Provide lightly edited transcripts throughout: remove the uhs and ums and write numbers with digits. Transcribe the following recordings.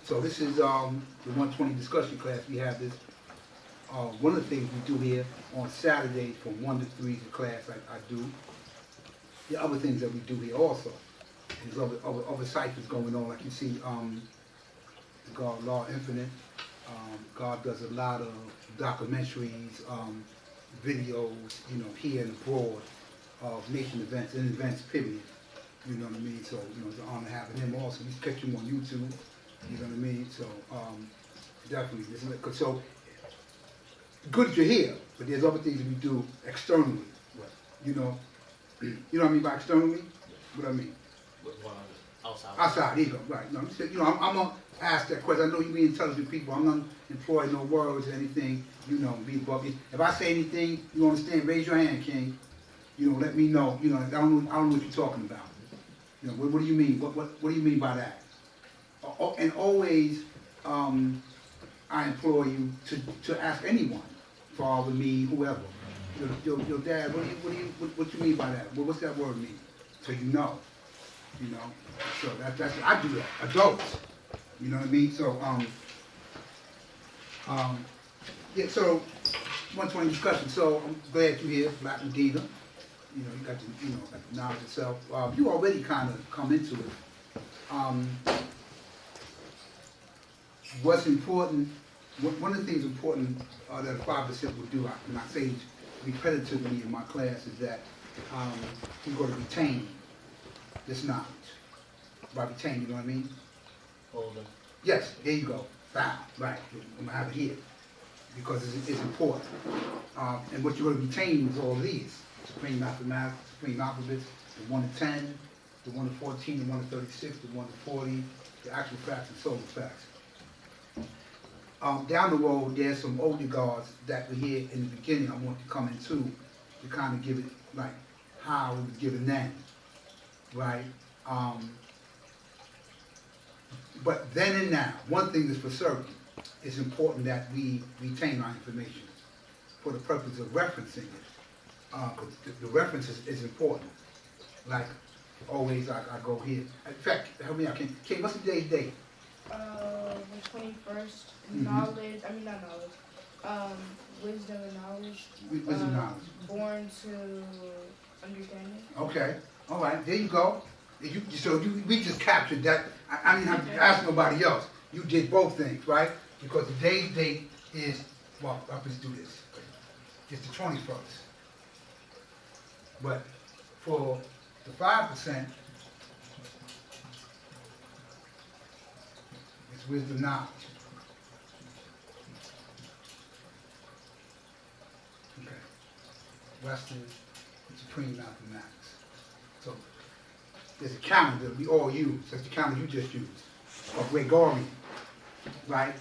So this is the 120 discussion class. We have this. One of the things we do here on Saturdays from 1 to 3 is the class I do. The other things that we do here also. And there's other ciphers going on, like you see the God Law Infinite. God does a lot of documentaries, videos, you know, here and abroad of nation events and events, period. You know what I mean? So, you know, it's an honor having him also. We catch him on YouTube. You know what I mean? So, definitely. So, good that you're here, but there's other things that we do externally. You know, you know what I mean by externally? What I mean? Outside. Outside, there you go. Right. No, you know, I'm gonna ask that question. I know you be intelligent people. I'm not employing no words or anything. You know, be above you. If I say anything you understand, raise your hand, King. You know, let me know. You know, I don't know what you're talking about. You know, what do you mean? What do you mean by that? And always, I implore you to ask anyone, father, me, whoever. Your dad. What you mean by that? What's that word mean? So you know. You know, so that's I do that. Adults, you know what I mean. So yeah. So 120 discussion. So I'm glad you're here, Black Medina. You know, you got the knowledge itself. You already kind of come into it. What's important? One of the things important that a 5% will do, and I say repetitively in my class, is that he's going to retain this knowledge. By retain, you know what I mean? Hold them. Yes, there you go. Found, right. I'm going to have it here because it's important. And what you're going to retain is all of these. Supreme mathematics, supreme alphabets, the 1 to 10, the 1 to 14, the 1 to 36, the 1 to 40, the actual facts and social facts. Down the road, there's some older guards that were here in the beginning I want to come into to kind of give it like how it was given then. Right? But then and now, one thing is for certain, it's important that we retain our information for the purpose of referencing it. Because the reference is important. Like, always I go here. In fact, help me out, King, what's today's date? The 21st, knowledge, I mean not knowledge, wisdom and knowledge. Wisdom and knowledge. Born to understanding. Okay, all right, there you go. We just captured that. I didn't have to ask nobody else. You did both things, right? Because today's date is, well, I'll just do this. It's the 21st. But for the 5%, it's wisdom knowledge. Okay. Western Supreme Mathematics. So there's a calendar we all use. That's the calendar you just used. Of Gregorian. Right?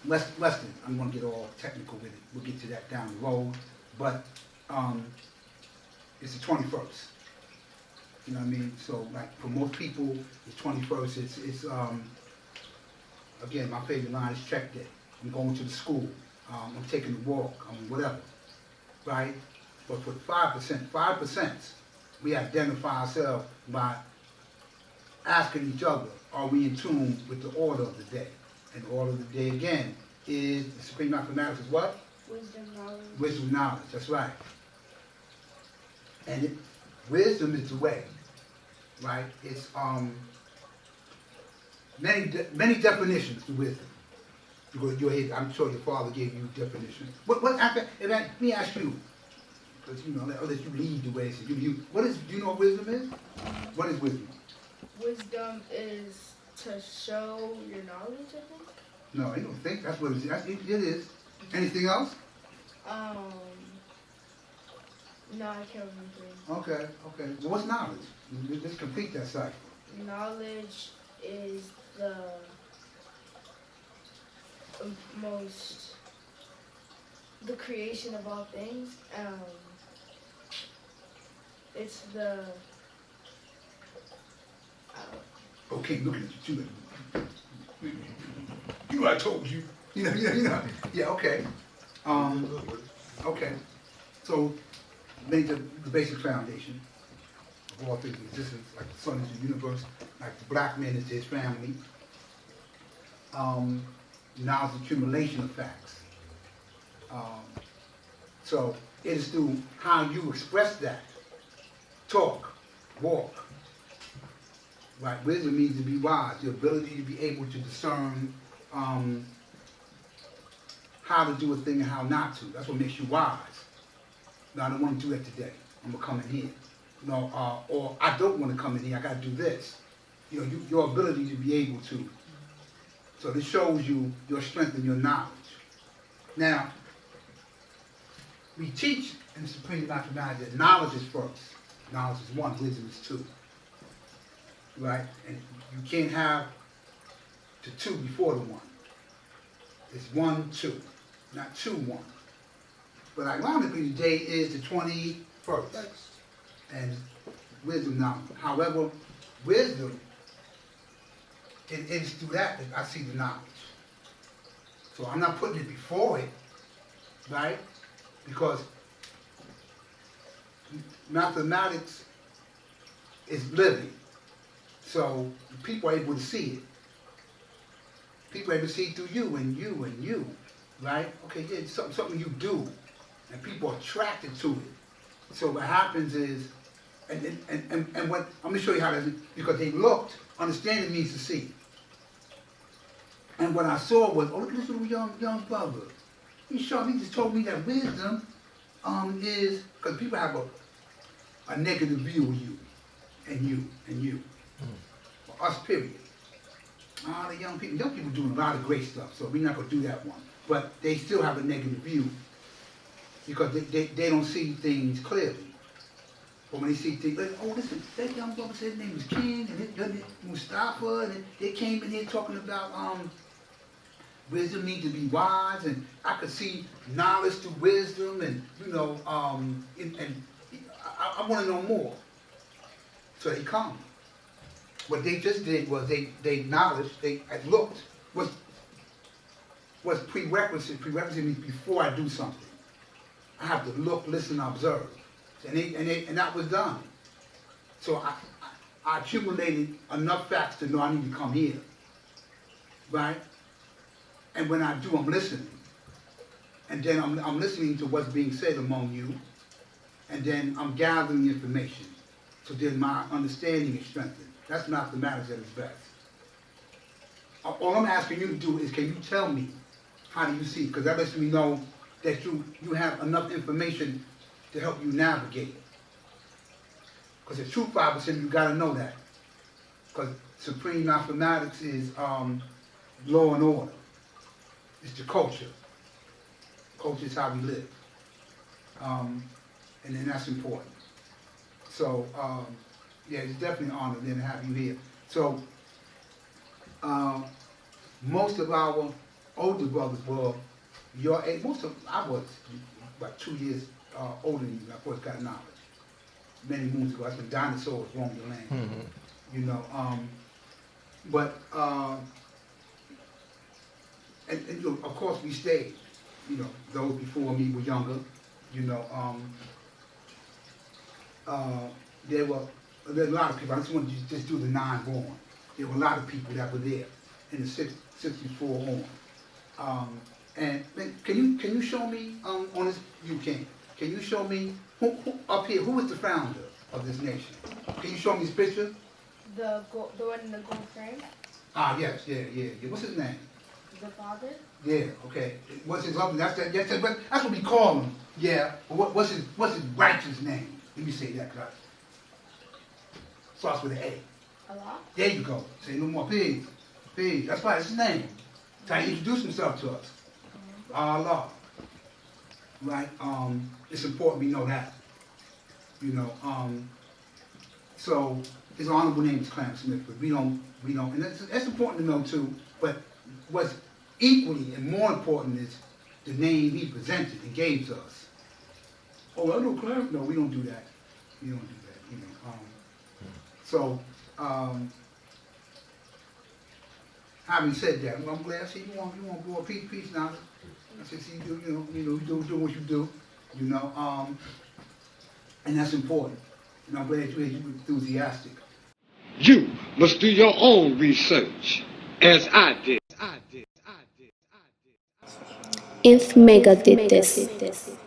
Western, I'm going to get all technical with it. We'll get to that down the road. But it's the 21st. You know what I mean? So, like, for most people, the 21st, it's again, my favorite line is check day. I'm going to the school. I'm taking a walk. Whatever. Right? But for the 5%, we identify ourselves by asking each other, are we in tune with the order of the day? And the order of the day, again, is the supreme mathematics is what? Wisdom, knowledge. Wisdom, knowledge, that's right. And wisdom is the way, right? It's many definitions to wisdom. I'm sure your father gave you definitions. Let me ask you, because I'll let you lead the way. So do you know what wisdom is? What is wisdom? Wisdom is to show your knowledge, I think. No, I don't think that's what it is. It is. Anything else? No, I can't remember. Okay. Well, what's knowledge? Let's complete that cycle. Knowledge is the creation of all things. It's the Okay, looking at you too. I told you. Yeah, okay. Okay. So, made the basic foundation of all things in existence, like the sun is the universe, like the black man is his family, knowledge accumulation of facts. So it is through how you express that, talk, walk. Right? Wisdom means to be wise, the ability to be able to discern how to do a thing and how not to. That's what makes you wise. No, I don't want to do that today. I'm gonna come in here. No, or I don't want to come in here. I got to do this. You know, your ability to be able to. So this shows you your strength and your knowledge. Now, we teach in Supreme Mathematics that knowledge is first. Knowledge is one, wisdom is two. Right? And you can't have the two before the one. It's 1, 2, not 2, 1. But ironically, today is the 21st. And wisdom knowledge. However, wisdom, it's through that I see the knowledge. So I'm not putting it before it, right? Because mathematics is living. So people are able to see it. People are able to see it through you and you and you, right? Okay, yeah, it's something you do, and people are attracted to it. So what happens is, and what I'm gonna show you how that, because they looked. Understanding means to see. And what I saw was, oh, look at this little young brother. He just told me that wisdom is, because people have a negative view of you, and you, and you. For us, period. The young people doing a lot of great stuff, so we're not going to do that one. But they still have a negative view, because they don't see things clearly. But when they see things, like, oh, listen, that young brother said his name was King, and his Mustafa, and they came in here talking about wisdom needs to be wise, and I could see knowledge through wisdom, and you know, and I want to know more. So they come. What they just did was they acknowledged, they looked, was prerequisite. Prerequisite means before I do something, I have to look, listen, observe, and that was done. So I accumulated enough facts to know I need to come here, right? And when I do, I'm listening, and then I'm listening to what's being said among you, and then I'm gathering information. So then my understanding is strengthened. That's mathematics at its best. All I'm asking you to do is, can you tell me, how do you see? Because that lets me know that you have enough information to help you navigate. Because the true 5%, you got to know that. Because supreme mathematics is law and order. It's the culture. Culture is how we live. And then that's important. So, yeah, it's definitely an honor then to have you here. So, most of our older brothers were your age. I was about 2 years older than you when I first got knowledge. Many moons ago, that's when dinosaurs roamed the land. Mm-hmm. You know, and you know, of course we stayed. You know, those before me were younger. You know, there's a lot of people. I just want to just do the 9 born. There were a lot of people that were there in the 64 on. And can you show me on this? You can. Can you show me who up here? Who was the founder of this nation? Can you show me his picture? The one in the gold frame. Ah, yes, yeah. What's his name? The father. Yeah, okay. What's his other? That's what we call him. Yeah. But what's his righteous name? Let me say that. Starts with an A. Allah. There you go. Say no more pigs. Pigs. That's why it's his name. That's how he introduced himself to us. Allah. Right? It's important we know that. You know, so his honorable name is Clarence Smith, but we don't, and that's important to know too, but what's equally and more important is the name he presented and gave to us. Oh, I know Clarence. No, we don't do that. We don't do that, you know. So, having said that, well, I'm glad. See, you want to go peace now. I said, see, you do what you do, you know. And that's important. And I'm glad you're enthusiastic. You must do your own research, as I did. if Mega did this.